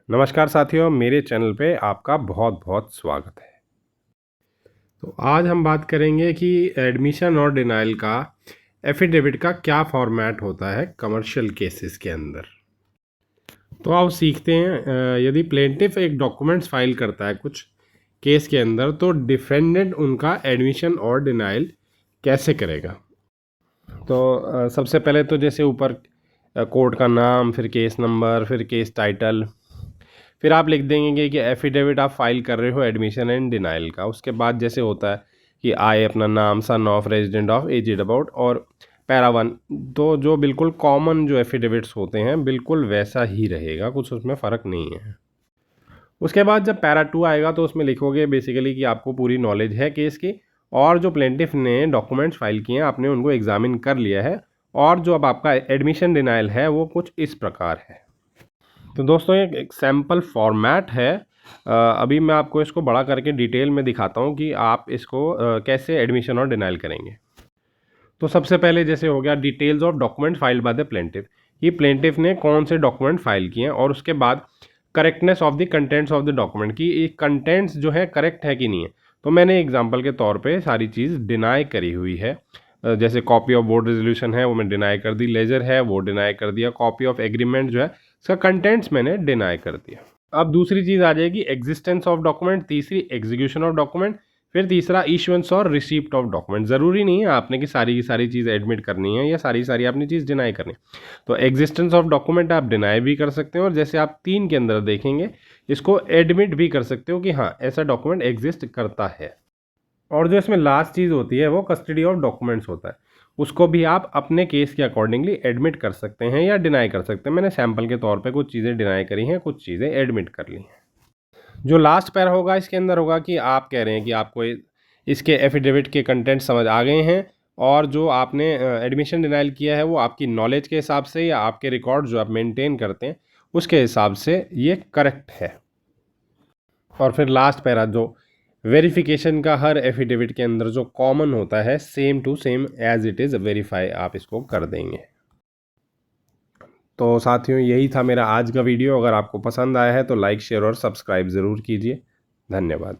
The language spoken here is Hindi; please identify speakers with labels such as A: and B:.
A: नमस्कार साथियों, मेरे चैनल पे आपका बहुत बहुत स्वागत है। तो आज हम बात करेंगे कि एडमिशन और डिनाइल का एफिडेविट का क्या फॉर्मेट होता है कमर्शियल केसेस के अंदर। तो आओ सीखते हैं। यदि प्लेंटिफ एक डॉक्यूमेंट्स फाइल करता है कुछ केस के अंदर, तो डिफेंडेंट उनका एडमिशन और डिनाइल कैसे करेगा। तो सबसे पहले तो जैसे ऊपर कोर्ट का नाम, फिर केस नंबर, फिर केस टाइटल, फिर आप लिख देंगे कि एफिडेविट आप फाइल कर रहे हो एडमिशन एंड डिनाइल का। उसके बाद जैसे होता है कि आए अपना नाम, son of, resident of, aged about, और पैरा 1। तो जो बिल्कुल कॉमन जो एफिडेविट्स होते हैं बिल्कुल वैसा ही रहेगा, कुछ उसमें फ़र्क नहीं है। उसके बाद जब पैरा 2 आएगा तो उसमें लिखोगे बेसिकली कि आपको पूरी नॉलेज है केस की, और जो प्लेंटिफ ने डॉक्यूमेंट्स फाइल किए हैं आपने उनको एग्जामिन कर लिया है, और जो अब आपका एडमिशन डिनाइल है वो कुछ इस प्रकार है। तो दोस्तों ये एक सैम्पल फॉर्मेट है। अभी मैं आपको इसको बड़ा करके डिटेल में दिखाता हूँ कि आप इसको कैसे एडमिशन और डिनाइल करेंगे। तो सबसे पहले जैसे हो गया details of document filed by the plaintiff, कि प्लेंटिफ ने कौन से डॉक्यूमेंट फाइल किए हैं, और उसके बाद correctness of the contents of the document, कि ये कंटेंट्स जो है करेक्ट है कि नहीं है। तो मैंने एग्जाम्पल के तौर पे सारी चीज़ डिनाई करी हुई है। जैसे कॉपी ऑफ बोर्ड रेजोल्यूशन है वो मैं डिनाई कर दी, लेजर है वो डिनाई कर दिया, कॉपी ऑफ एग्रीमेंट जो है इसका कंटेंट्स मैंने डिनाई कर दिया। अब दूसरी चीज़ आ जाएगी एग्जिस्टेंस ऑफ डॉक्यूमेंट, तीसरी एग्जीक्यूशन ऑफ डॉक्यूमेंट, फिर तीसरा इशुएंस और रिसीप्ट ऑफ डॉक्यूमेंट। ज़रूरी नहीं है आपने कि सारी की सारी चीज़ एडमिट करनी है या सारी सारी आपने चीज़ डिनाई करनी है। तो एग्जिस्टेंस ऑफ डॉक्यूमेंट आप डिनाई भी कर सकते हो, और जैसे आप 3 के अंदर देखेंगे इसको एडमिट भी कर सकते हो कि हाँ ऐसा डॉक्यूमेंट एग्जिस्ट करता है। और जो इसमें लास्ट चीज़ होती है वो कस्टडी ऑफ डॉक्यूमेंट्स होता है, उसको भी आप अपने केस के अकॉर्डिंगली एडमिट कर सकते हैं या डिनाई कर सकते हैं। मैंने सैम्पल के तौर पे कुछ चीज़ें डिनाई करी हैं, कुछ चीज़ें एडमिट कर ली हैं। जो लास्ट पैरा होगा इसके अंदर होगा कि आप कह रहे हैं कि आपको इसके एफिडेविट के कंटेंट समझ आ गए हैं, और जो आपने एडमिशन डिनाइल किया है वो आपकी नॉलेज के हिसाब से या आपके रिकॉर्ड जो आप मेंटेन करते हैं उसके हिसाब से ये करेक्ट है। और फिर लास्ट पैरा जो वेरिफिकेशन का, हर एफिडेविट के अंदर जो कॉमन होता है same to same as it is verify आप इसको कर देंगे। तो साथियों यही था मेरा आज का वीडियो। अगर आपको पसंद आया है तो लाइक, शेयर और सब्सक्राइब ज़रूर कीजिए। धन्यवाद।